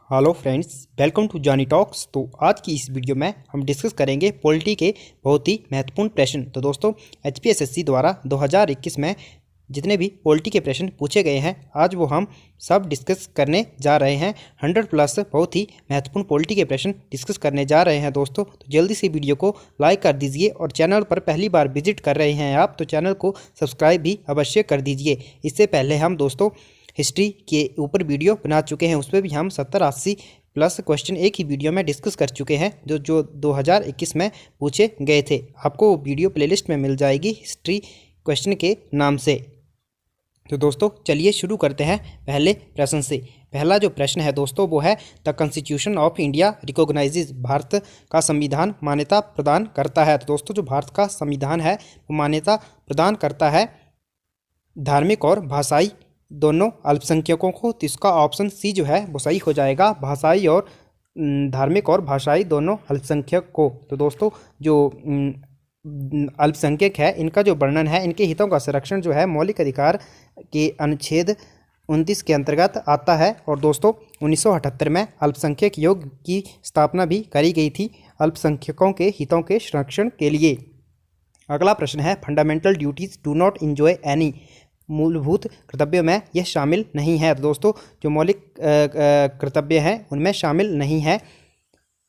Hello friends, welcome to Johnny talks. तो आज की इस वीडियो में हम डिस्कस करेंगे पॉलिटी के बहुत ही महत्वपूर्ण प्रश्न। तो दोस्तों, एचपीएसएससी द्वारा 2021 में जितने भी पॉलिटी के प्रश्न पूछे गए हैं, आज वो हम सब डिस्कस करने जा रहे हैं। 100 प्लस बहुत ही महत्वपूर्ण पॉलिटी के प्रश्न डिस्कस करने जा रहे हैं दोस्तों। तो जल्दी से वीडियो को लाइक कर दीजिए और चैनल पर पहली बार विजिट कर रहे हैं आप तो चैनल को सब्सक्राइब भी अवश्य कर दीजिए। इससे पहले हम दोस्तों हिस्ट्री के ऊपर वीडियो बना चुके हैं, उसमें भी हम 70-80 प्लस क्वेश्चन एक ही वीडियो में डिस्कस कर चुके हैं जो 2021 में पूछे गए थे। आपको वीडियो प्लेलिस्ट में मिल जाएगी हिस्ट्री क्वेश्चन के नाम से। तो दोस्तों चलिए शुरू करते हैं पहले प्रश्न से। पहला जो प्रश्न है दोस्तों वो है the constitution of India recognises, Bharat का संविधान मान्यता प्रदान करता है। तो दोस्तों जो भारत का संविधान है वो मान्यता प्रदान करता है धार्मिक और भाषाई दोनों अल्पसंख्यकों को। तो इसका ऑप्शन सी जो है वो सही हो जाएगा, भाषाई और धार्मिक और भाषाई दोनों अल्पसंख्यक को। तो दोस्तों जो अल्पसंख्यक है इनका जो वर्णन है, इनके हितों का संरक्षण जो है मौलिक अधिकार के अनुच्छेद 29 के अंतर्गत आता है। और दोस्तों 1978 में अल्पसंख्यक आयोग की स्थापना भी करी गई थी अल्पसंख्यकों के हितों के संरक्षण के लिए। अगला प्रश्न है fundamental duties do not enjoy any, मूलभूत कर्तव्यों में यह शामिल नहीं है। तो दोस्तों जो मौलिक कर्तव्य हैं उनमें शामिल नहीं है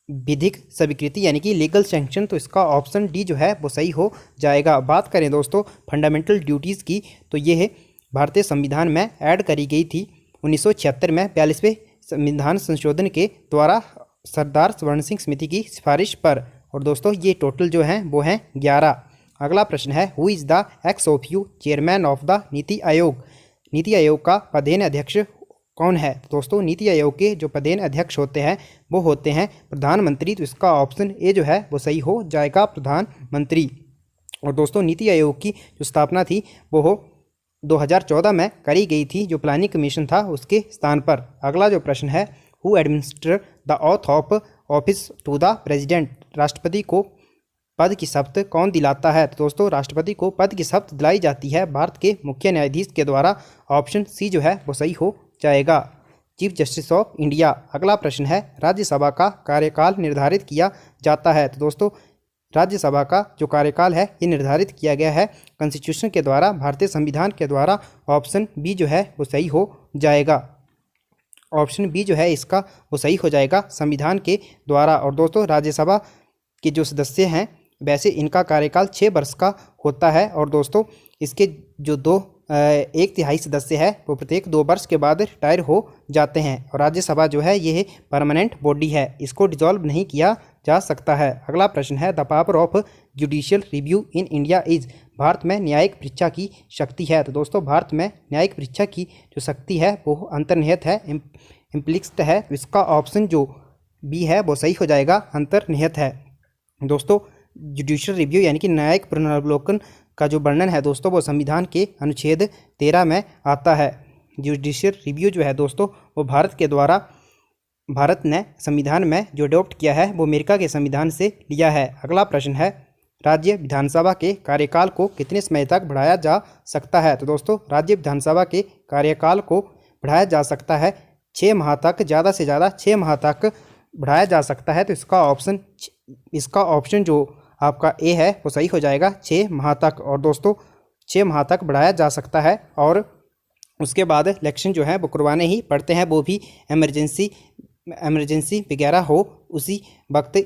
विधिक स्वीकृति यानी कि लीगल सैंक्शन। तो इसका ऑप्शन डी जो है वो सही हो जाएगा। बात करें दोस्तों फंडामेंटल ड्यूटीज़ की, तो ये भारतीय संविधान में ऐड करी गई थी 1976 में 42वें संविधान संशोधन के द्वारा सरदार स्वर्ण सिंह समिति की सिफारिश पर। और दोस्तों ये टोटल जो हैं वो हैं 11। अगला प्रश्न है who is the ex officio chairman of the NITI Aayog, NITI Aayog का पदेन अध्यक्ष कौन है। तो दोस्तों नीति आयोग के जो पदेन अध्यक्ष होते हैं वो होते हैं प्रधानमंत्री। तो इसका ऑप्शन ए जो है वो सही हो जाएगा, प्रधानमंत्री। और दोस्तों नीति आयोग की जो स्थापना थी वो 2014 में करी गई थी, जो प्लानिंग कमीशन था उसके स्थान पर। अगला जो प्रश्न है who administer the oath of office to the president, राष्ट्रपति को पद की शपथ कौन दिलाता है। तो दोस्तों राष्ट्रपति को पद की शपथ दिलाई जाती है भारत के मुख्य न्यायाधीश के द्वारा। ऑप्शन सी जो है वो सही हो जाएगा, चीफ जस्टिस ऑफ इंडिया। अगला प्रश्न है राज्यसभा का कार्यकाल निर्धारित किया जाता है। तो दोस्तों राज्यसभा का जो कार्यकाल है ये निर्धारित किया गया है कॉन्स्टिट्यूशन के द्वारा, भारतीय संविधान के द्वारा। ऑप्शन बी जो है वो सही हो जाएगा, ऑप्शन बी जो है इसका वो सही हो जाएगा, संविधान के द्वारा। और दोस्तों राज्यसभा के जो सदस्य हैं वैसे इनका कार्यकाल 6 वर्ष का होता है। और दोस्तों इसके जो 1/3 सदस्य है वो प्रत्येक 2 वर्ष के बाद रिटायर हो जाते हैं। और राज्यसभा जो है ये परमानेंट बॉडी है, इसको डिसॉल्व नहीं किया जा सकता है। अगला प्रश्न है the power of judicial review in India is, Bharat में न्यायिक परीक्षा की शक्ति है। तो दोस्तों भारत में न्यायिक परीक्षा की जो शक्ति है वो अंतर्निहित है, इम्प्लिसिट है। तो इसका ऑप्शन जो बी है वो सही हो जाएगा, अंतर्निहित है। दोस्तों जुडिशियल रिव्यू यानी कि न्यायिक पुनरावलोकन का जो वर्णन है दोस्तों वो संविधान के अनुच्छेद 13 में आता है। जुडिशियल रिव्यू जो है दोस्तों वो भारत के द्वारा, भारत ने संविधान में जो अडॉप्ट किया है वो अमेरिका के संविधान से लिया है। अगला प्रश्न है राज्य विधानसभा के कार्यकाल को कितने समय तक बढ़ाया जा सकता है। तो दोस्तों राज्य विधानसभा के कार्यकाल को बढ़ाया जा सकता है 6 माह तक, ज़्यादा से ज़्यादा 6 माह तक बढ़ाया जा सकता है। तो इसका ऑप्शन जो आपका ए है वो सही हो जाएगा, 6 माह तक। और दोस्तों 6 माह तक बढ़ाया जा सकता है और उसके बाद इलेक्शन जो है वो करवाने ही पड़ते हैं, वो भी इमरजेंसी वगैरह हो उसी वक्त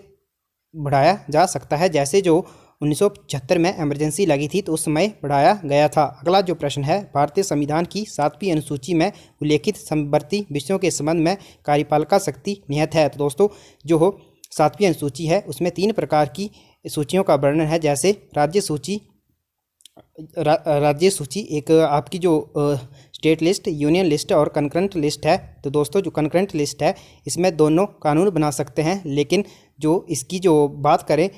बढ़ाया जा सकता है। जैसे जो 1975 में इमरजेंसी लगी थी तो उस समय बढ़ाया गया था। अगला जो प्रश्न है भारतीय संविधान की 7वीं अनुसूची में उल्लेखित समवर्ती विषयों के संबंध में कार्यपालिका शक्ति निहित है। तो दोस्तों जो 7वीं अनुसूची है उसमें 3 प्रकार की सूचियों का वर्णन है, जैसे राज्य सूची एक आपकी जो स्टेट लिस्ट, यूनियन लिस्ट और कंकरेंट लिस्ट है। तो दोस्तों जो कंकरेंट लिस्ट है इसमें दोनों कानून बना सकते हैं, लेकिन जो इसकी जो बात करें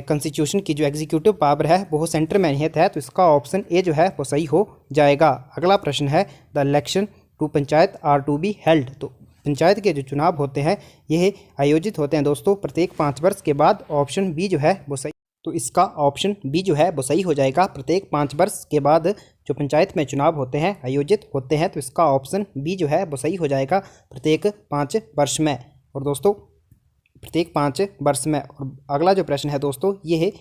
कॉन्स्टिट्यूशन की जो एग्जीक्यूटिव पावर है वो सेंटर में निहित है। तो इसका ऑप्शन ए जो है वो सही हो जाएगा। अगला प्रश्न है the election to panchayat are to be held, तो पंचायत के जो चुनाव होते हैं ये आयोजित होते हैं दोस्तों प्रत्येक 5 वर्ष के बाद। ऑप्शन बी जो है वो सही, तो इसका ऑप्शन बी जो है वो सही हो जाएगा, प्रत्येक 5 वर्ष के बाद जो पंचायत में चुनाव होते हैं आयोजित होते हैं, तो इसका ऑप्शन बी जो है वो सही हो जाएगा, प्रत्येक 5 वर्ष में। और दोस्तों प्रत्येक 5 वर्ष में। और अगला जो प्रश्न है दोस्तों ये है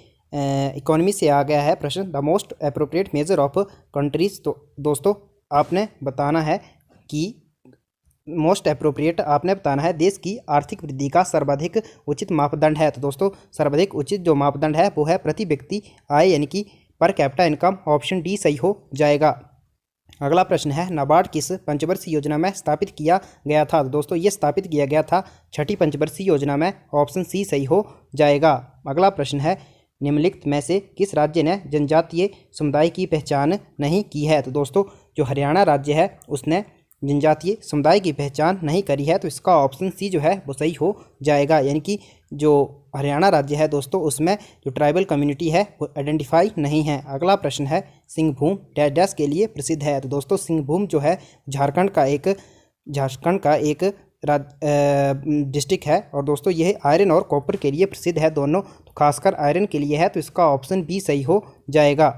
इकोनॉमी से आ गया है प्रश्न, the most appropriate measure of countries. तो दोस्तों आपने बताना है कि मोस्ट अप्रोप्रिएट आपने बताना है देश की आर्थिक वृद्धि का सर्वाधिक उचित मापदंड है। तो दोस्तों सर्वाधिक उचित जो मापदंड है वो है प्रति व्यक्ति आय यानी कि per capita income, option D सही हो जाएगा। अगला प्रश्न है नाबार्ड किस पंचवर्षीय योजना में स्थापित किया गया था। तो दोस्तों ये स्थापित किया गया था छठी पंचवर्षीय योजना में, ऑप्शन सी सही हो जाएगा। अगला प्रश्न है निम्नलिखित में से किस राज्य ने जनजातीय समुदाय की पहचान नहीं की है। तो दोस्तों जो हरियाणा राज्य है उसने जनजातीय समुदाय की पहचान नहीं करी है, तो इसका ऑप्शन सी जो है वो सही हो जाएगा। यानी कि जो हरियाणा राज्य है दोस्तों उसमें जो ट्राइबल कम्युनिटी है वो आइडेंटिफाई नहीं है। अगला प्रश्न है सिंहभूम डैश डैश के लिए प्रसिद्ध है। तो दोस्तों सिंहभूम जो है झारखंड का एक डिस्ट्रिक्ट है, और दोस्तों यह आयरन और कॉपर के लिए प्रसिद्ध है दोनों, तो खासकर आयरन के लिए है, तो इसका ऑप्शन बी सही हो जाएगा।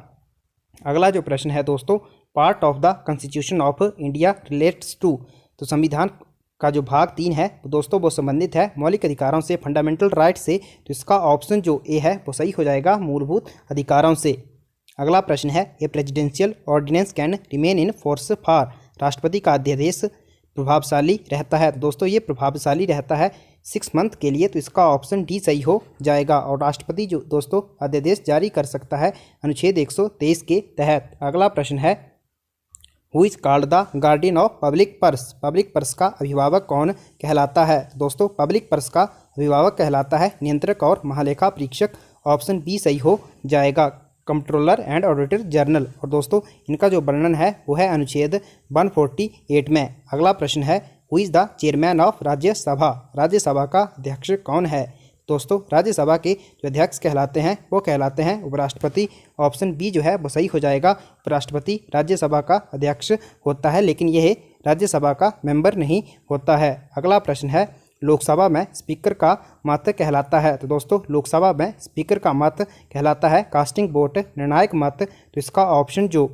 अगला जो प्रश्न है दोस्तों part of the constitution of India relates to. तो संविधान का जो भाग 3 है तो दोस्तों वो संबंधित है मौलिक अधिकारों से, फंडामेंटल राइट से, तो इसका ऑप्शन जो ए है वो सही हो जाएगा, मूलभूत अधिकारों से। अगला प्रश्न है a presidential ordinance can remain in force for. राष्ट्रपति का अध्यादेश प्रभावशाली रहता है। तो दोस्तों ये प्रभावशाली रहता है 6 मंथ के लिए, तो इसका ऑप्शन डी सही हो जाएगा। और राष्ट्रपति जो दोस्तों अध्यादेश जारी कर सकता है अनुच्छेद 123 के तहत। अगला प्रश्न है who is called the guardian of public purse. Public purse का अभिभावक कौन कहलाता है। दोस्तों पब्लिक पर्स का अभिभावक कहलाता है नियंत्रक और महालेखा परीक्षक, ऑप्शन बी सही हो जाएगा, कंट्रोलर एंड ऑडिटर जनरल। और दोस्तों इनका जो वर्णन है वो है अनुच्छेद 148 में। अगला प्रश्न है who is the chairman of Rajya Sabha. Rajya Sabha का अध्यक्ष कौन है। दोस्तों राज्यसभा के जो अध्यक्ष कहलाते हैं वो कहलाते हैं उपराष्ट्रपति, ऑप्शन बी जो है वो सही हो जाएगा। उपराष्ट्रपति राज्यसभा का अध्यक्ष होता है, लेकिन यह राज्यसभा का मेंबर नहीं होता है। अगला प्रश्न है लोकसभा में स्पीकर का मत कहलाता है। तो दोस्तों लोकसभा में स्पीकर का मत कहलाता है कास्टिंग वोट, निर्णायक मत, तो इसका ऑप्शन जो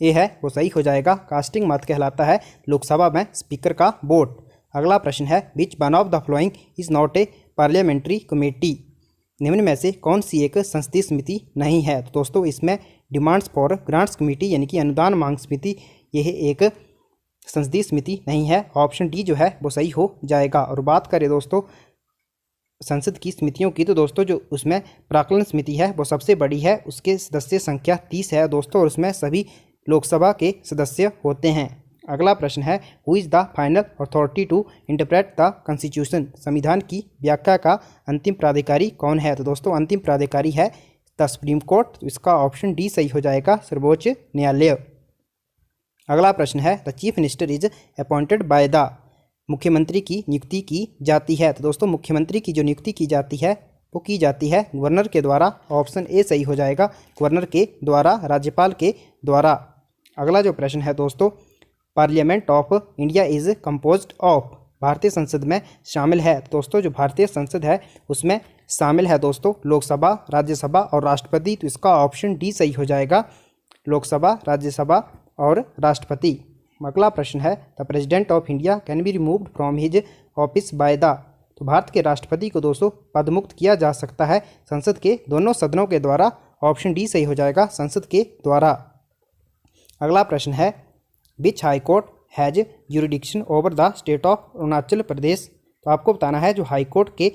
ए है वो सही हो जाएगा, कास्टिंग मत कहलाता है लोकसभा में स्पीकर का वोट। अगला प्रश्न है which one of the following is not a parliamentary committee. निम्न में से कौन सी एक संसदीय समिति नहीं है। तो दोस्तों इसमें डिमांड्स फॉर ग्रांट्स कमेटी यानी कि अनुदान मांग समिति, यह एक संसदीय समिति नहीं है, ऑप्शन डी जो है वो सही हो जाएगा। और बात करें दोस्तों संसद की समितियों की, तो दोस्तों जो उसमें प्राक्कलन समिति है वो सबसे बड़ी है, उसके सदस्य संख्या 30 है दोस्तों, और उसमें सभी लोकसभा के सदस्य होते हैं। अगला प्रश्न है who is the final authority to interpret the constitution. संविधान की व्याख्या का अंतिम प्राधिकारी कौन है। तो दोस्तों अंतिम प्राधिकारी है द सुप्रीम कोर्ट, तो इसका ऑप्शन डी सही हो जाएगा, सर्वोच्च न्यायालय। अगला प्रश्न है the chief minister is appointed by the. मुख्यमंत्री की नियुक्ति की जाती है। तो दोस्तों मुख्यमंत्री की जो नियुक्ति की जाती है वो की जाती है गवर्नर के द्वारा, ऑप्शन ए सही हो जाएगा, गवर्नर के द्वारा, राज्यपाल के द्वारा। अगला जो प्रश्न है दोस्तों parliament of India is composed of. भारतीय संसद में शामिल है। तो दोस्तों जो भारतीय संसद है उसमें शामिल है दोस्तों लोकसभा, राज्यसभा और राष्ट्रपति, तो इसका ऑप्शन डी सही हो जाएगा, लोकसभा, राज्यसभा और राष्ट्रपति। अगला प्रश्न है the president of India can be removed from his office by the. तो भारत के राष्ट्रपति को दोस्तों पदमुक्त किया जा सकता है संसद के दोनों सदनों के द्वारा, ऑप्शन डी सही हो जाएगा, संसद के द्वारा। अगला प्रश्न है which high court has jurisdiction over the state of Arunachal Pradesh. तो आपको बताना है जो हाई कोर्ट के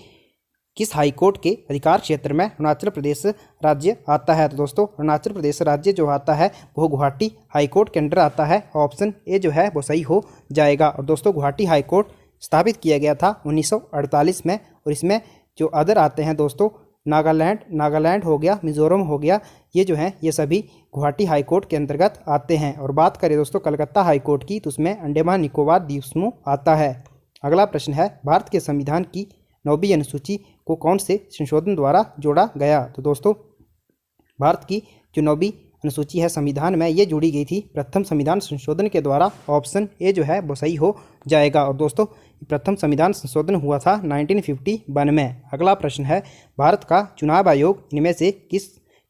किस हाई कोर्ट के अधिकार क्षेत्र में अरुणाचल प्रदेश राज्य आता है। तो दोस्तों अरुणाचल प्रदेश राज्य जो आता है वो गुवाहाटी हाई कोर्ट के अंडर आता है, ऑप्शन ए जो है वो सही हो जाएगा। और दोस्तों गुवाहाटी हाई कोर्ट स्थापित किया गया था 1948 में, और इसमें जो अदर आते हैं दोस्तों नागालैंड हो गया, मिजोरम हो गया, ये जो हैं ये सभी गुवाहाटी हाई कोर्ट के अंतर्गत आते हैं। और बात करें दोस्तों कलकत्ता हाई कोर्ट की, तो उसमें अंडमान निकोबार द्वीप समूह आता है। अगला प्रश्न है भारत के संविधान की 9वीं अनुसूची को कौन से संशोधन द्वारा जोड़ा गया। तो दोस्तों भारत की जो 9वीं अनुसूची है संविधान में, ये जोड़ी गई थी प्रथम संविधान संशोधन के द्वारा, ऑप्शन ए जो है वो सही हो जाएगा। और दोस्तों प्रथम संविधान संशोधन हुआ था 1951 में। अगला प्रश्न है भारत का चुनाव आयोग इनमें से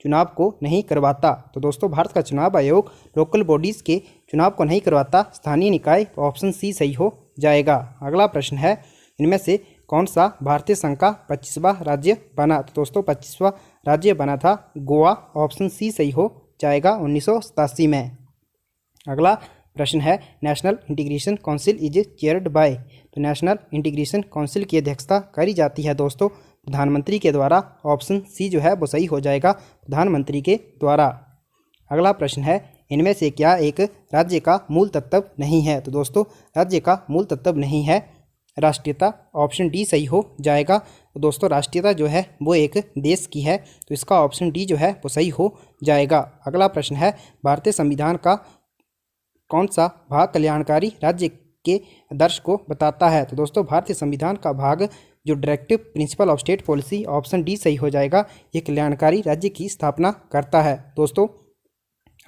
चुनाव को नहीं करवाता? तो दोस्तों भारत का चुनाव आयोग लोकल बॉडीज़ के चुनाव को नहीं करवाता, स्थानीय निकाय। तो ऑप्शन सी सही हो जाएगा। अगला प्रश्न है, इनमें से कौन सा भारतीय संघ का 25वां राज्य बना? तो दोस्तों 25वां राज्य बना था गोवा। ऑप्शन सी सही हो जाएगा 1987 में। अगला प्रश्न है, national integration council is chaired by? तो नेशनल इंटीग्रेशन काउंसिल की अध्यक्षता करी जाती है दोस्तों प्रधानमंत्री के द्वारा। ऑप्शन सी जो है वो सही हो जाएगा, प्रधानमंत्री के द्वारा। अगला प्रश्न है, इनमें से क्या एक राज्य का मूल तत्व नहीं है? तो दोस्तों राज्य का मूल तत्व नहीं है राष्ट्रीयता। ऑप्शन डी सही हो जाएगा। तो दोस्तों राष्ट्रीयता जो है वो एक देश की है, तो इसका ऑप्शन डी जो है वो सही हो जाएगा। अगला प्रश्न है, भारतीय संविधान का कौन सा भाग कल्याणकारी राज्य के आदर्श को बताता है? तो दोस्तों भारतीय संविधान का भाग जो directive principle of state policy, option D सही हो जाएगा, ये कल्याणकारी राज्य की स्थापना करता है। दोस्तों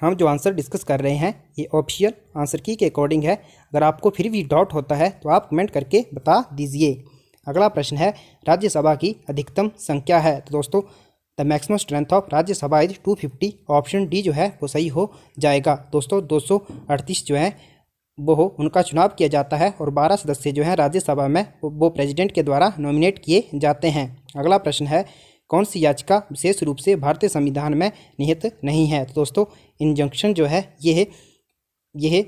हम जो आंसर डिस्कस कर रहे हैं ये ऑफिशियल आंसर की के अकॉर्डिंग है। अगर आपको फिर भी डाउट होता है तो आप कमेंट करके बता दीजिए। अगला प्रश्न है, राज्यसभा की अधिकतम संख्या है? तो दोस्तों the maximum strength of Rajya Sabha is 250। Option D जो है वो सही हो जाएगा। दोस्तों 238 जो है वो उनका चुनाव किया जाता है और 12 सदस्य जो हैं राज्यसभा में वो प्रेसिडेंट के द्वारा नॉमिनेट किए जाते हैं। अगला प्रश्न है, कौन सी याचिका विशेष रूप से भारतीय संविधान में निहित नहीं है? तो दोस्तों इंजंक्शन जो है ये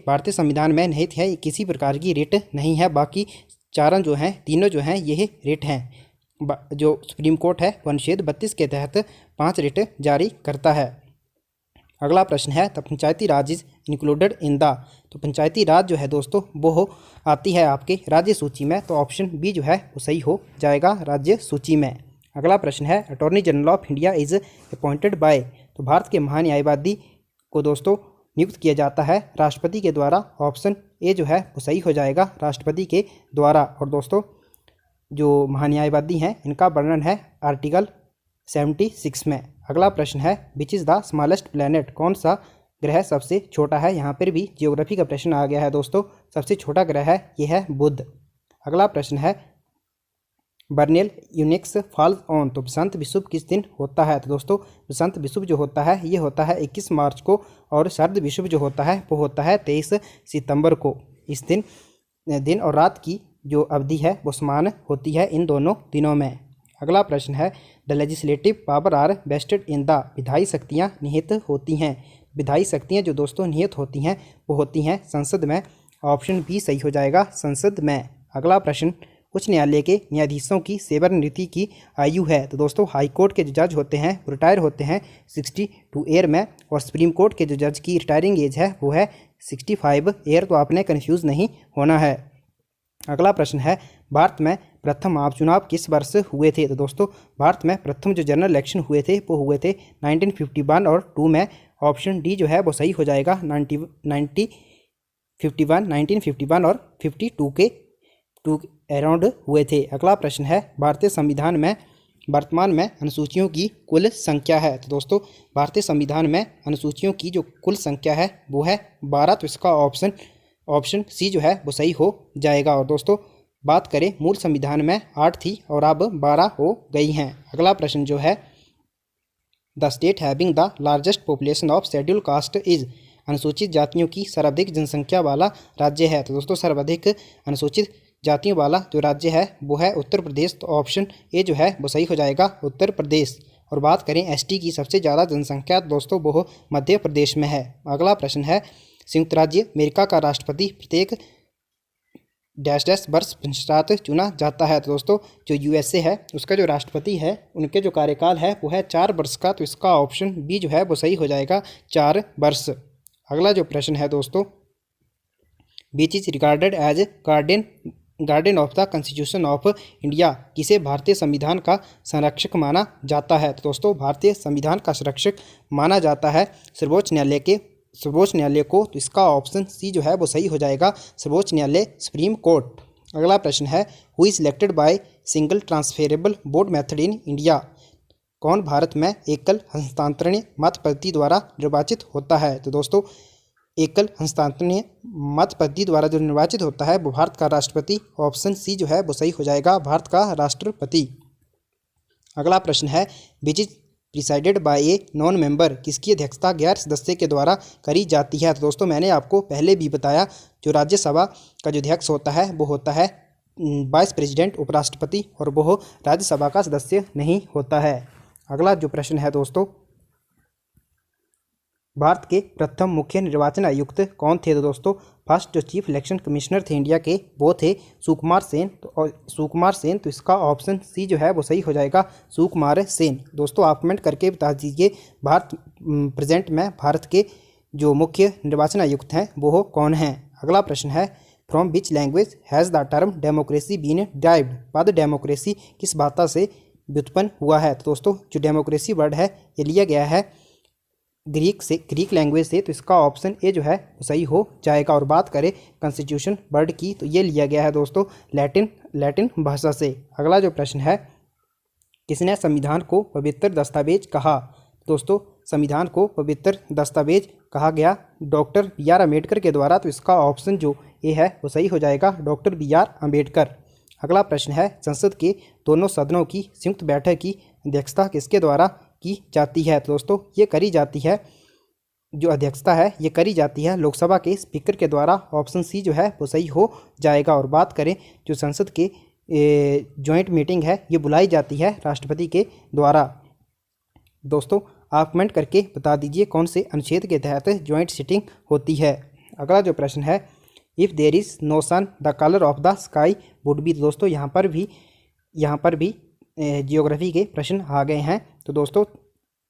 भारतीय संविधान में निहित है, किसी प्रकार की रिट नहीं है। बाकी चारों जो हैं, तीनों जो हैं ये रिट हैं। जो सुप्रीम कोर्ट है अनुच्छेद 32 के तहत 5 रिट जारी करता है। अगला प्रश्न है, the Panchayati Raj is included in the? तो पंचायती राज जो है दोस्तों वो आती है आपके राज्य सूची में, तो ऑप्शन बी जो है वो सही हो जाएगा राज्य सूची में। अगला प्रश्न है, attorney general of India is appointed by? तो भारत के महान्यायवादी को दोस्तों नियुक्त किया जाता है राष्ट्रपति के द्वारा। ऑप्शन ए जो है वो सही हो जाएगा, राष्ट्रपति के द्वारा। और दोस्तों जो महान्यायवादी हैं इनका वर्णन है आर्टिकल 76 में। अगला प्रश्न है, which is the smallest planet? कौन सा ग्रह सबसे छोटा है? यहाँ पर भी जियोग्राफी का प्रश्न आ गया है दोस्तों। सबसे छोटा ग्रह है ये है बुध। अगला प्रश्न है, बर्नेल यूनिक्स फॉल्स ऑन? तो बसंत विषुव किस दिन होता है? तो दोस्तों बसंत विषुव जो होता है ये होता है 21 मार्च को, और शरद विषुव जो होता है वो होता है 23 सितंबर को। इस दिन और रात की जो अवधि है वो समान होती है इन दोनों दिनों में। अगला प्रश्न है, the legislative power are vested in the? विधायी शक्तियाँ निहित होती हैं। विधायी शक्तियाँ जो दोस्तों निहित होती हैं वो होती हैं संसद में। ऑप्शन बी सही हो जाएगा, संसद में। अगला प्रश्न, उच्च न्यायालय के न्यायाधीशों की सेवानिवृत्ति की आयु है? तो दोस्तों हाई कोर्ट के जो जज होते हैं वो रिटायर होते हैं 62 ईयर में, और सुप्रीम कोर्ट के जो जज की रिटायरिंग एज है वो है 65 ईयर। तो आपने कन्फ्यूज़ नहीं होना है। अगला प्रश्न है, भारत में प्रथम आम चुनाव किस वर्ष हुए थे? तो दोस्तों भारत में प्रथम जो जनरल इलेक्शन हुए थे वो हुए थे 1951 और 2 में। ऑप्शन डी जो है वो सही हो जाएगा, 1951 और 52 के अराउंड हुए थे। अगला प्रश्न है, भारतीय संविधान में वर्तमान में अनुसूचियों की कुल संख्या है? तो दोस्तों भारतीय संविधान में अनुसूचियों की जो कुल संख्या है वो है 12। तो इसका ऑप्शन सी जो है वो सही हो जाएगा। और दोस्तों बात करें मूल संविधान में 8 थी और अब 12 हो गई हैं। अगला प्रश्न जो है, the state having the largest population of schedule caste is? अनुसूचित जातियों की सर्वाधिक जनसंख्या वाला राज्य है? तो दोस्तों सर्वाधिक अनुसूचित जातियों वाला जो राज्य है वो है उत्तर प्रदेश। तो ऑप्शन ए जो है वो सही हो जाएगा, उत्तर प्रदेश। और बात करें एसटी की सबसे ज़्यादा जनसंख्या दोस्तों वो मध्य प्रदेश में है। अगला प्रश्न है, संयुक्त राज्य अमेरिका का राष्ट्रपति प्रत्येक डैश डैश वर्ष पश्चात चुना जाता है? तो दोस्तों जो यूएसए है उसका जो राष्ट्रपति है उनके जो कार्यकाल है वो है 4 वर्ष का। तो इसका ऑप्शन बी जो है वो सही हो जाएगा, 4 वर्ष। अगला जो प्रश्न है दोस्तों, which is regarded as guardian of the constitution of India? किसे भारतीय संविधान का संरक्षक माना जाता है? तो दोस्तों भारतीय संविधान का संरक्षक माना जाता है सर्वोच्च न्यायालय को। तो इसका ऑप्शन सी जो है वो सही हो जाएगा, सर्वोच्च न्यायालय, सुप्रीम कोर्ट। अगला प्रश्न है, who is elected by single transferable vote method in India? कौन भारत में एकल हस्तांतरणीय मत पद्धति द्वारा निर्वाचित होता है? तो दोस्तों एकल हस्तांतरणीय मत पद्धति द्वारा जो निर्वाचित होता है वो भारत का राष्ट्रपति। ऑप्शन सी जो है वो सही हो जाएगा, भारत का राष्ट्रपति। अगला प्रश्न है, which is presided bye a non member, किसकी अध्यक्षता गैर सदस्य के द्वारा करी जाती है। तो दोस्तों मैंने आपको पहले भी बताया, जो राज्यसभा का जो अध्यक्ष होता है वो होता है वाइस प्रेसिडेंट, उपराष्ट्रपति, और वो राज्यसभा का सदस्य नहीं होता है। अगला जो प्रश्न है दोस्तों, भारत के प्रथम मुख्य निर्वाचन आयुक्त कौन थे। तो दोस्तों फर्स्ट जो चीफ इलेक्शन कमिश्नर थे इंडिया के वो थे सुकुमार सेन। सुकुमार सेन, तो इसका ऑप्शन सी जो है वो सही हो जाएगा, सुकुमार सेन। दोस्तों आप कमेंट करके बता दीजिए भारत प्रेजेंट में भारत के जो मुख्य निर्वाचन आयुक्त हैं वो कौन हैं। अगला प्रश्न है, from which language has the term democracy been derived. पद डेमोक्रेसी किस भाषा से व्युत्पन्न हुआ है। तो दोस्तों जो डेमोक्रेसी वर्ड है ये लिया गया है ग्रीक लैंग्वेज से, तो इसका ऑप्शन ए जो है वो सही हो जाएगा। और बात करें कॉन्स्टिट्यूशन वर्ड की तो ये लिया गया है दोस्तों लैटिन भाषा से। अगला जो प्रश्न है, किसने संविधान को पवित्र दस्तावेज कहा। दोस्तों संविधान को पवित्र दस्तावेज कहा गया डॉक्टर बी आर अम्बेडकर के द्वारा, तो इसका ऑप्शन जो ए है वो सही हो जाएगा, डॉक्टर बी आर अम्बेडकर। अगला प्रश्न है, संसद के दोनों सदनों की संयुक्त बैठक की अध्यक्षता किसके द्वारा की जाती है। तो दोस्तों ये करी जाती है, जो अध्यक्षता है ये करी जाती है लोकसभा के स्पीकर के द्वारा, ऑप्शन सी जो है वो सही हो जाएगा। और बात करें जो संसद के जॉइंट मीटिंग है ये बुलाई जाती है राष्ट्रपति के द्वारा। दोस्तों आप कमेंट करके बता दीजिए कौन से अनुच्छेद के तहत जॉइंट सिटिंग होती है। अगला जो प्रश्न है, if there is no sun the colour of the sky would be. दोस्तों यहाँ पर भी जियोग्राफी के प्रश्न आ गए हैं। तो दोस्तों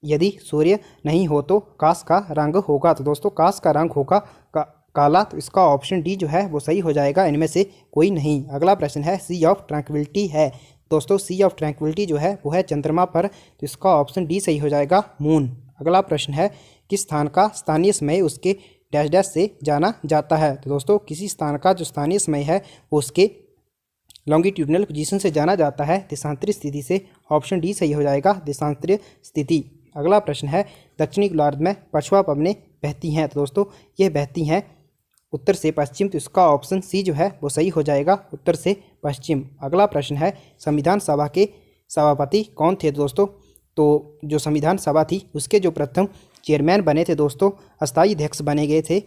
यदि सूर्य नहीं हो तो काश का रंग होगा। तो दोस्तों काश का रंग होगा काला, तो इसका ऑप्शन डी जो है वो सही हो जाएगा, इनमें से कोई नहीं। अगला प्रश्न है, सी ऑफ ट्रैंक्विलिटी है। दोस्तों सी ऑफ ट्रैंक्विलिटी जो है वो है चंद्रमा पर, तो इसका ऑप्शन डी सही हो जाएगा, मून। अगला प्रश्न है, किस स्थान का स्थानीय समय उसके डैश डैश से जाना जाता है। तो दोस्तों किसी स्थान का जो स्थानीय समय है वो उसके लॉन्गिट्यूडनल पोजीशन से जाना जाता है, देशांतरी स्थिति से, ऑप्शन डी सही हो जाएगा, देशांतरी स्थिति। अगला प्रश्न है, दक्षिणी गोलार्ध में पछुआ पवनें बहती हैं। तो दोस्तों ये बहती हैं उत्तर से पश्चिम, तो इसका ऑप्शन सी जो है वो सही हो जाएगा, उत्तर से पश्चिम। अगला प्रश्न है, संविधान सभा के सभापति कौन थे। दोस्तों तो जो संविधान सभा थी उसके जो प्रथम चेयरमैन बने थे दोस्तों, अस्थायी अध्यक्ष बने गए थे,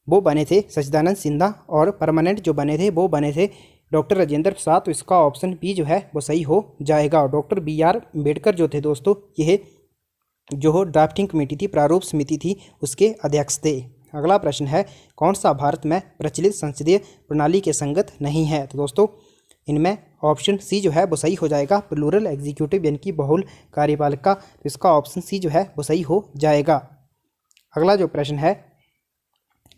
वो बने थे सच्चिदानंद सिन्हा, और परमानेंट जो बने थे वो बने थे डॉक्टर राजेंद्र प्रसाद, तो इसका ऑप्शन बी जो है वो सही हो जाएगा। और डॉक्टर बी आर अम्बेडकर जो थे दोस्तों, यह जो ड्राफ्टिंग कमेटी थी, प्रारूप समिति थी, उसके अध्यक्ष थे। अगला प्रश्न है, कौन सा भारत में प्रचलित संसदीय प्रणाली के संगत नहीं है। तो दोस्तों इनमें ऑप्शन सी जो है वो सही हो जाएगा, प्लूरल एग्जीक्यूटिव यानी कि बहुल कार्यपालिका, तो इसका ऑप्शन सी जो है वो सही हो जाएगा। अगला जो प्रश्न है,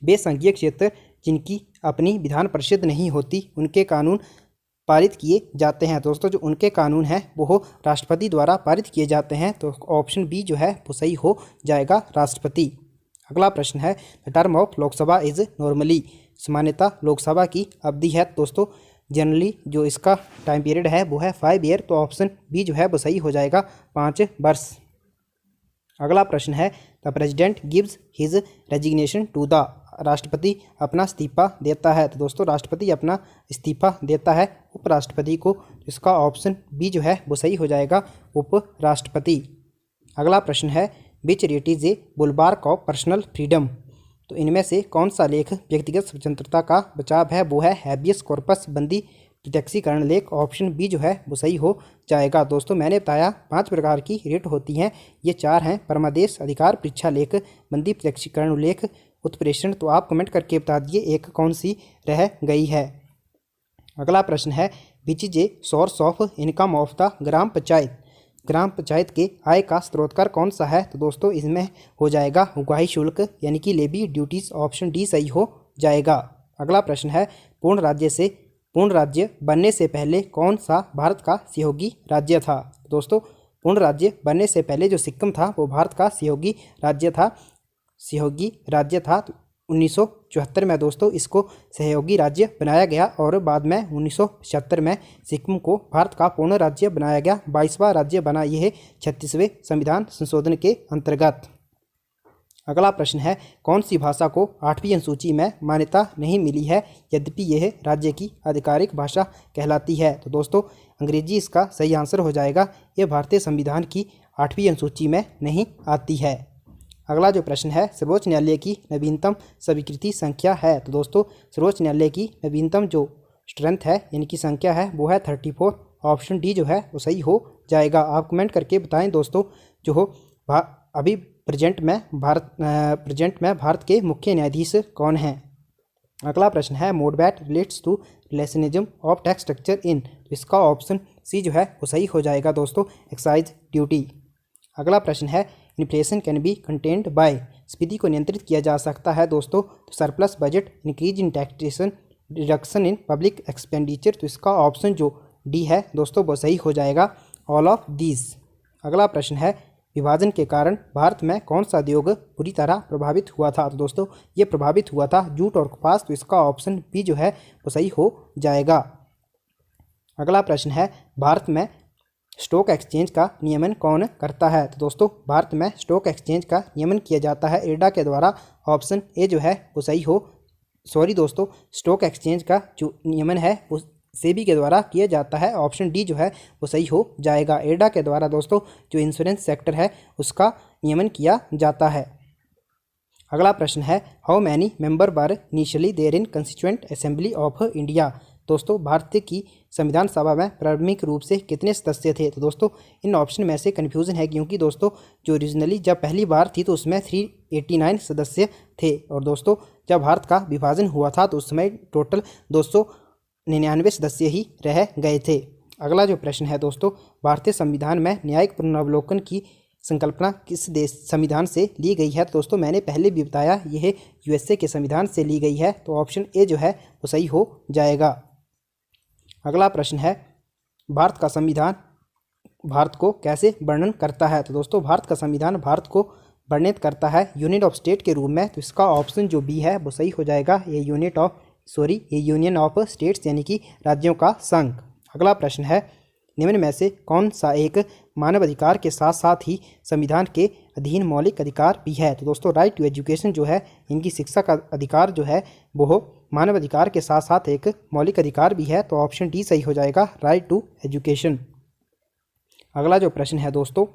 वे संघीय क्षेत्र जिनकी अपनी विधान परिषद नहीं होती उनके कानून पारित किए जाते हैं। दोस्तों जो उनके कानून हैं वो राष्ट्रपति द्वारा पारित किए जाते हैं, तो ऑप्शन बी जो है वो सही हो जाएगा, राष्ट्रपति। अगला प्रश्न है, the term of Lok Sabha is normally. सामान्यतः लोकसभा की अवधि है दोस्तों, जनरली जो इसका टाइम पीरियड है वो है 5 ईयर, तो ऑप्शन बी जो है वो सही हो जाएगा, 5 वर्ष। अगला प्रश्न है, the president gives his resignation to the. राष्ट्रपति अपना इस्तीफा देता है। तो दोस्तों राष्ट्रपति अपना इस्तीफा देता है उपराष्ट्रपति को, इसका ऑप्शन बी जो है वो सही हो जाएगा, उपराष्ट्रपति। अगला प्रश्न है, which writ is a bulwark of personal freedom. तो इनमें से कौन सा लेख व्यक्तिगत स्वतंत्रता का बचाव है, वो है हैबियस कॉर्पस, बंदी प्रत्यक्षीकरण लेख, ऑप्शन बी जो है वो सही हो जाएगा। दोस्तों मैंने बताया 5 प्रकार की रेट होती हैं, ये 4 हैं, परमादेश, अधिकार परीक्षा लेख, बंदी प्रत्यक्षीकरण लेख, उत्प्रेषण। तो आप कमेंट करके बता दीजिए एक कौन सी रह गई है। अगला प्रश्न है, which is a source of income of the gram panchayat. ग्राम पंचायत के आय का स्रोतकार कौन सा है। तो दोस्तों इसमें हो जाएगा उगाही शुल्क यानी कि लेबी ड्यूटीज, ऑप्शन डी सही हो जाएगा। अगला प्रश्न है, पूर्ण राज्य बनने से पहले कौन सा भारत का सहयोगी राज्य था। दोस्तों पूर्ण राज्य बनने से पहले जो सिक्किम था वो भारत का सहयोगी राज्य था। 1974 में दोस्तों इसको सहयोगी राज्य बनाया गया, और बाद में 1976 में सिक्किम को भारत का पूर्ण राज्य बनाया गया, 22वां राज्य बना यह 36वें संविधान संशोधन के अंतर्गत। अगला प्रश्न है, कौन सी भाषा को 8वीं अनुसूची में मान्यता नहीं मिली है यद्यपि यह राज्य की आधिकारिक भाषा कहलाती है। तो दोस्तों अंग्रेजी इसका सही आंसर हो जाएगा, यह भारतीय संविधान की 8वीं अनुसूची में नहीं आती है। अगला जो प्रश्न है, सर्वोच्च न्यायालय की नवीनतम स्वीकृति संख्या है। तो दोस्तों सर्वोच्च न्यायालय की नवीनतम जो स्ट्रेंथ है यानी कि संख्या है वो है 34। ऑप्शन डी जो है वो सही हो जाएगा। आप कमेंट करके बताएं दोस्तों जो हो अभी प्रेजेंट में भारत के मुख्य न्यायाधीश कौन हैं। अगला प्रश्न है, MODVAT relates to rationalism of tax structure in. तो इसका ऑप्शन सी जो है वो सही हो जाएगा दोस्तों, एक्साइज ड्यूटी। अगला प्रश्न है, inflation can be contained by. स्फीति को नियंत्रित किया जा सकता है दोस्तों, तो surplus budget, increase in taxation, reduction in public expenditure. तो इसका ऑप्शन जो डी है दोस्तों वो सही हो जाएगा, ऑल ऑफ दीज। अगला प्रश्न है, विभाजन के कारण भारत में कौन सा उद्योग बुरी तरह प्रभावित हुआ था। तो दोस्तों ये प्रभावित हुआ था जूट और कपास। तो इसका ऑप्शन बी जो है वो सही हो जाएगा। अगला प्रश्न है, भारत में स्टॉक एक्सचेंज का नियमन कौन करता है। तो दोस्तों भारत में स्टॉक एक्सचेंज का नियमन किया जाता है इरडा के द्वारा। ऑप्शन ए जो है वो सही हो दोस्तों स्टॉक एक्सचेंज का जो नियमन है वो सेबी के द्वारा किया जाता है। ऑप्शन डी जो है वो सही हो जाएगा। एडा के द्वारा दोस्तों जो इंश्योरेंस सेक्टर है उसका नियमन किया जाता है। अगला प्रश्न है, how many member were initially there in constituent assembly of India. दोस्तों भारत की संविधान सभा में प्रारंभिक रूप से कितने सदस्य थे। तो दोस्तों इन ऑप्शन में से कन्फ्यूज़न है क्योंकि दोस्तों जो ओरिजिनली जब पहली बार थी तो उसमें 389 सदस्य थे, और दोस्तों जब भारत का विभाजन हुआ था तो उस समय टोटल 299 सदस्य ही रह गए थे। अगला जो प्रश्न है दोस्तों, भारतीय संविधान में न्यायिक पुनरावलोकन की संकल्पना किस देश संविधान से ली गई है। तो दोस्तों मैंने पहले भी बताया यह यूएसए के संविधान से ली गई है। तो ऑप्शन ए जो है वो सही हो जाएगा। अगला प्रश्न है, भारत का संविधान भारत को कैसे वर्णन करता है। तो दोस्तों भारत का संविधान भारत को वर्णित करता है यूनियन ऑफ स्टेट के रूप में। तो इसका ऑप्शन जो बी है वो सही हो जाएगा, ये यूनियन ऑफ स्टेट्स यानी कि राज्यों का संघ। अगला प्रश्न है, निम्न में से कौन सा एक मानव अधिकार के साथ साथ ही संविधान के अधीन मौलिक अधिकार भी है। तो दोस्तों राइट टू एजुकेशन जो है इनकी शिक्षा का अधिकार जो है वो मानव अधिकार के साथ साथ एक मौलिक अधिकार भी है। तो ऑप्शन डी सही हो जाएगा, राइट टू एजुकेशन। अगला जो प्रश्न है दोस्तों,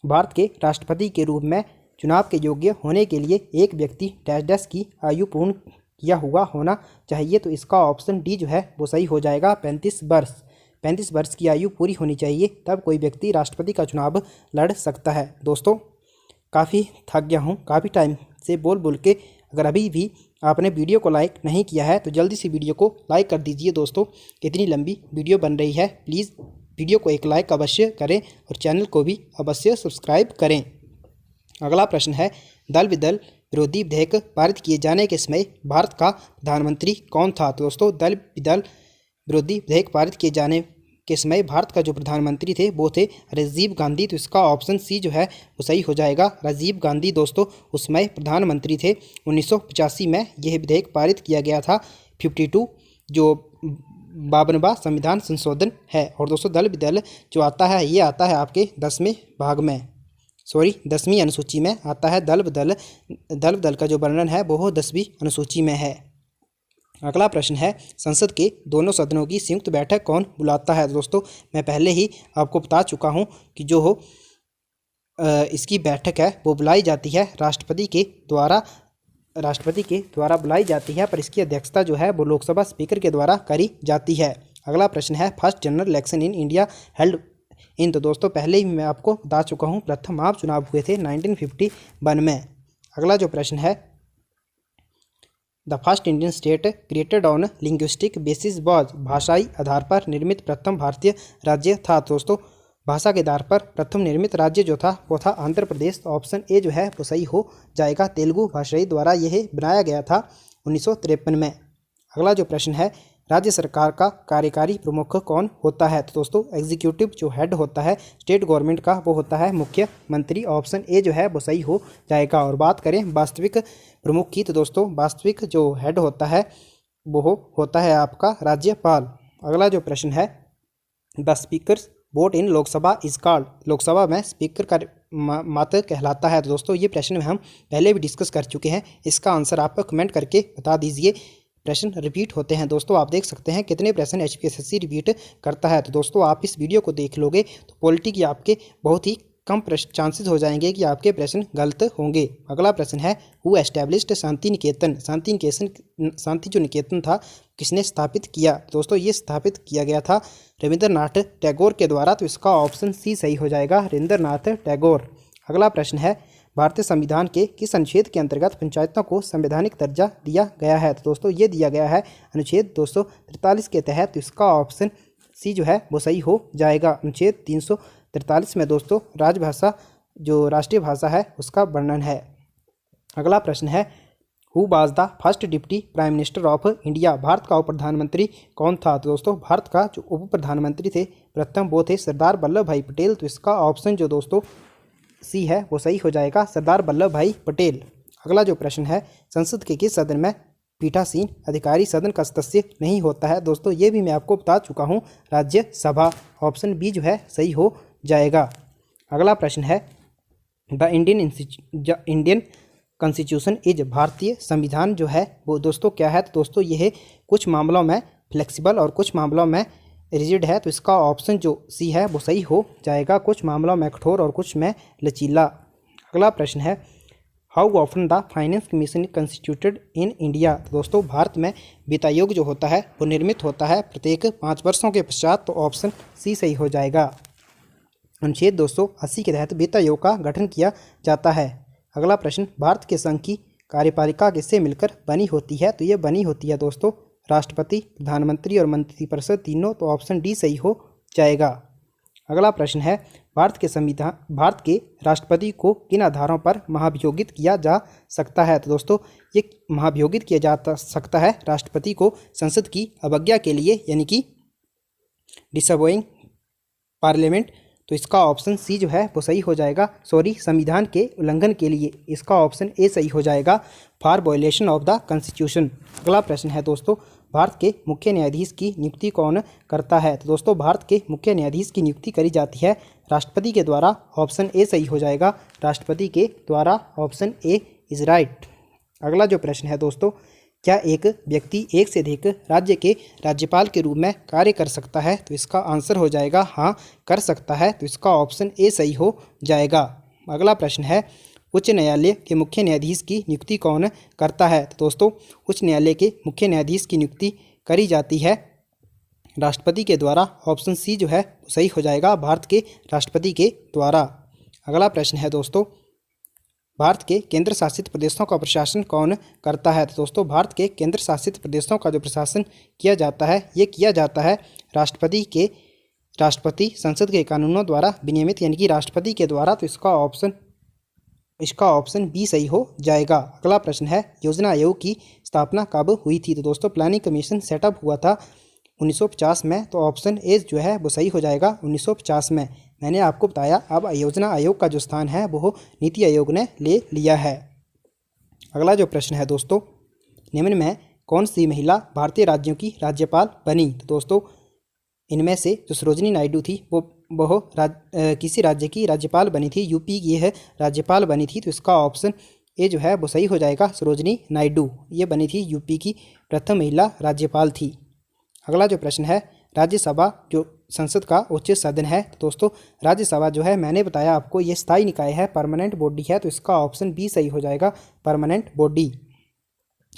भारत के राष्ट्रपति के रूप में चुनाव के योग्य होने के लिए एक व्यक्ति डैश डैश की आयु पूर्ण किया हुआ होना चाहिए। तो इसका ऑप्शन डी जो है वो सही हो जाएगा, 35 वर्ष। 35 वर्ष की आयु पूरी होनी चाहिए तब कोई व्यक्ति राष्ट्रपति का चुनाव लड़ सकता है। दोस्तों काफ़ी थक गया हूँ, काफ़ी टाइम से बोल के। अगर अभी भी आपने वीडियो को लाइक नहीं किया है तो जल्दी से वीडियो को लाइक कर दीजिए दोस्तों। इतनी लंबी वीडियो बन रही है, प्लीज़ वीडियो को एक लाइक अवश्य करें और चैनल को भी अवश्य सब्सक्राइब करें। अगला प्रश्न है, दल विदल विरोधी विधेयक पारित किए जाने के समय भारत का प्रधानमंत्री कौन था। तो दोस्तों दल विदल विरोधी विधेयक पारित किए जाने के समय भारत का जो प्रधानमंत्री थे वो थे राजीव गांधी। तो इसका ऑप्शन सी जो है वो सही हो जाएगा, राजीव गांधी दोस्तों उस समय प्रधानमंत्री थे। 1985 में यह विधेयक पारित किया गया था। 52 जो 52वां संविधान संशोधन है। और दोस्तों दल विदल जो आता है ये आता है आपके 10वें भाग में, 10वीं अनुसूची में आता है। दल बदल का जो वर्णन है वो 10वीं अनुसूची में है। अगला प्रश्न है, संसद के दोनों सदनों की संयुक्त बैठक कौन बुलाता है। दोस्तों मैं पहले ही आपको बता चुका हूं कि जो हो इसकी बैठक है वो बुलाई जाती है राष्ट्रपति के द्वारा बुलाई जाती है, पर इसकी अध्यक्षता जो है वो लोकसभा स्पीकर के द्वारा करी जाती है। अगला प्रश्न है, first general election in India held in. तो दोस्तों पहले ही मैं आपको बता चुका हूँ, प्रथम आम चुनाव हुए थे 1951 में। अगला जो प्रश्न है, the first Indian state created on linguistic basis was. भाषाई आधार पर निर्मित प्रथम भारतीय राज्य था। दोस्तों भाषा के आधार पर प्रथम निर्मित राज्य जो था वो था आंध्र प्रदेश। ऑप्शन ए जो है वो सही हो जाएगा, तेलुगु भाषाई द्वारा यह बनाया गया था 1953 में। अगला जो प्रश्न है, राज्य सरकार का कार्यकारी प्रमुख कौन होता है। तो दोस्तों एग्जीक्यूटिव जो हेड होता है स्टेट गवर्नमेंट का वो होता है मुख्यमंत्री। ऑप्शन ए जो है वो सही हो जाएगा। और बात करें वास्तविक प्रमुख की, तो दोस्तों वास्तविक जो हेड होता है वो होता है आपका राज्यपाल। अगला जो प्रश्न है, the speakers vote in Lok Sabha is called. Lok Sabha में स्पीकर का मत कहलाता है। तो दोस्तों ये प्रश्न में हम पहले भी डिस्कस कर चुके हैं, इसका आंसर आप कमेंट करके बता दीजिए। प्रश्न रिपीट होते हैं दोस्तों, आप देख सकते हैं कितने प्रश्न HPSSC रिपीट करता है। तो दोस्तों आप इस वीडियो को देख लोगे तो पॉलिटी की आपके बहुत ही कम चांसेस हो जाएंगे कि आपके प्रश्न गलत होंगे। अगला प्रश्न है, हु एस्टैब्लिश्ड शांति निकेतन। शांति जो निकेतन था किसने स्थापित किया? दोस्तों ये स्थापित किया गया था रविंद्रनाथ टैगोर के द्वारा। तो इसका ऑप्शन सी सही हो जाएगा, रविंद्रनाथ टैगोर। अगला प्रश्न है, भारतीय संविधान के किस अनुच्छेद के अंतर्गत पंचायतों को संवैधानिक दर्जा दिया गया है? तो दोस्तों ये दिया गया है अनुच्छेद 243 के तहत। तो इसका ऑप्शन सी जो है वो सही हो जाएगा। अनुच्छेद 343 में दोस्तों राजभाषा जो राष्ट्रीय भाषा है उसका वर्णन है। अगला प्रश्न है, who was the first deputy prime minister of India. Bharat का उप प्रधानमंत्री कौन था? तो दोस्तों भारत का जो उप प्रधानमंत्री थे प्रथम वो थे सरदार वल्लभ भाई पटेल। तो इसका ऑप्शन जो दोस्तों सी है वो सही हो जाएगा, सरदार वल्लभ भाई पटेल। अगला जो प्रश्न है, संसद के किस सदन में पीठासीन अधिकारी सदन का सदस्य नहीं होता है? दोस्तों ये भी मैं आपको बता चुका हूँ, राज्यसभा। ऑप्शन बी जो है सही हो जाएगा। अगला प्रश्न है, द इंडियन कॉन्स्टिट्यूशन इज। भारतीय संविधान जो है वो दोस्तों क्या है? तो दोस्तों यह कुछ मामलों में फ्लेक्सिबल और कुछ मामलों में रिजिड है। तो इसका ऑप्शन जो सी है वो सही हो जाएगा, कुछ मामलों में कठोर और कुछ में लचीला। अगला प्रश्न है, how often the finance commission constituted in India. तो दोस्तों भारत में वित्त आयोग जो होता है वो निर्मित होता है प्रत्येक 5 वर्षों के पश्चात। तो ऑप्शन सी सही हो जाएगा। अनुच्छेद 280 के तहत वित्त आयोग का गठन किया जाता है। अगला प्रश्न, भारत के संघ की कार्यपालिका किससे मिलकर बनी होती है? तो ये बनी होती है दोस्तों राष्ट्रपति, प्रधानमंत्री और मंत्रिपरिषद तीनों। तो ऑप्शन डी सही हो जाएगा। अगला प्रश्न है, भारत के राष्ट्रपति को किन आधारों पर महाभियोगित किया जा सकता है? तो दोस्तों ये महाभियोगित किया जा सकता है राष्ट्रपति को संसद की अवज्ञा के लिए, यानी कि डिसोबेइंग पार्लियामेंट। तो इसका ऑप्शन सी जो है वो सही हो जाएगा, संविधान के उल्लंघन के लिए। इसका ऑप्शन ए सही हो जाएगा, for violation of the constitution. अगला प्रश्न है दोस्तों, भारत के मुख्य न्यायाधीश की नियुक्ति कौन करता है? तो दोस्तों भारत के मुख्य न्यायाधीश की नियुक्ति करी जाती है राष्ट्रपति के द्वारा। ऑप्शन ए सही हो जाएगा, राष्ट्रपति के द्वारा। Option A is right. अगला जो प्रश्न है दोस्तों, क्या एक व्यक्ति एक से अधिक राज्य के राज्यपाल के रूप में कार्य कर सकता है? तो इसका आंसर हो जाएगा हाँ, कर सकता है। तो इसका ऑप्शन ए सही हो जाएगा। अगला प्रश्न है, उच्च न्यायालय के मुख्य न्यायाधीश की नियुक्ति कौन करता है? तो दोस्तों उच्च न्यायालय के मुख्य न्यायाधीश की नियुक्ति करी जाती है राष्ट्रपति के द्वारा। ऑप्शन सी जो है सही हो जाएगा, भारत के राष्ट्रपति के द्वारा। अगला प्रश्न है दोस्तों, भारत के केंद्र शासित प्रदेशों का प्रशासन कौन करता है? तो दोस्तों भारत के केंद्र शासित प्रदेशों का जो प्रशासन किया जाता है ये किया जाता है राष्ट्रपति संसद के कानूनों द्वारा विनियमित, यानी कि राष्ट्रपति के द्वारा। तो इसका ऑप्शन बी सही हो जाएगा। अगला प्रश्न है, योजना आयोग की स्थापना कब हुई थी? तो दोस्तों प्लानिंग कमीशन सेटअप हुआ था 1950 में। तो ऑप्शन ए जो है वो सही हो जाएगा, 1950 में। मैंने आपको बताया अब योजना आयोग का जो स्थान है वो नीति आयोग ने ले लिया है। अगला जो प्रश्न है दोस्तों, निम्न में कौन सी महिला भारतीय राज्यों की राज्यपाल बनी? तो दोस्तों इनमें से जो सरोजिनी नायडू थी वो किसी राज्य की राज्यपाल बनी थी, यूपी की यह राज्यपाल बनी थी। तो इसका ऑप्शन ए जो है वो सही हो जाएगा, सरोजिनी नायडू ये बनी थी, यूपी की प्रथम महिला राज्यपाल थी। अगला जो प्रश्न है, राज्यसभा जो संसद का उच्च सदन है। तो दोस्तों राज्यसभा जो है मैंने बताया आपको ये स्थायी निकाय है, परमानेंट बॉडी है। तो इसका ऑप्शन बी सही हो जाएगा, परमानेंट बॉडी।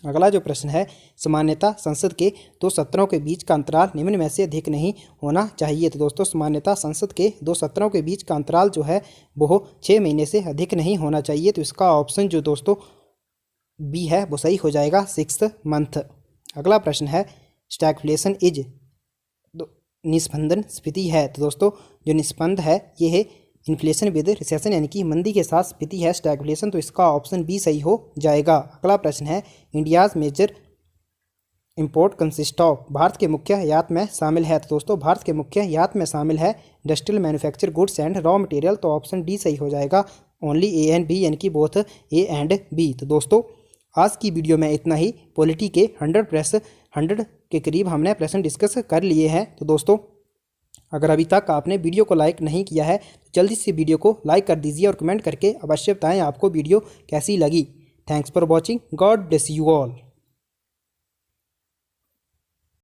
अगला जो प्रश्न है, सामान्यतः संसद के 2 सत्रों के बीच का अंतराल निम्न में से अधिक नहीं होना चाहिए। तो दोस्तों सामान्यतः संसद के 2 सत्रों के बीच का अंतराल जो है वो 6 महीने से अधिक नहीं होना चाहिए। तो इसका ऑप्शन जो दोस्तों बी है वो सही हो जाएगा, 6 मंथ। अगला प्रश्न है, स्टैगफ्लेशन इज निस्पंदन स्फीति है। तो दोस्तों जो निस्पंद है ये है इन्फ्लेशन विद रिसेशन, यानी कि मंदी के साथ स्फीति है स्टैगफ्लेशन। तो इसका ऑप्शन बी सही हो जाएगा। अगला प्रश्न है, India's major import consist of. भारत के मुख्य आयात में शामिल है। तो दोस्तों भारत के मुख्य आयात में शामिल है industrial manufacture goods and raw material. तो ऑप्शन डी सही हो जाएगा, ओनली ए एंड बी, यानी कि बोथ ए एंड बी। तो दोस्तों आज की वीडियो में इतना ही। पॉलिटी के 100 के करीब हमने प्रश्न डिस्कस कर लिए हैं। तो दोस्तों अगर अभी तक आपने वीडियो को लाइक नहीं किया है तो जल्दी से वीडियो को लाइक कर दीजिए और कमेंट करके अवश्य बताएं आपको वीडियो कैसी लगी। Thanks for watching, God bless you all.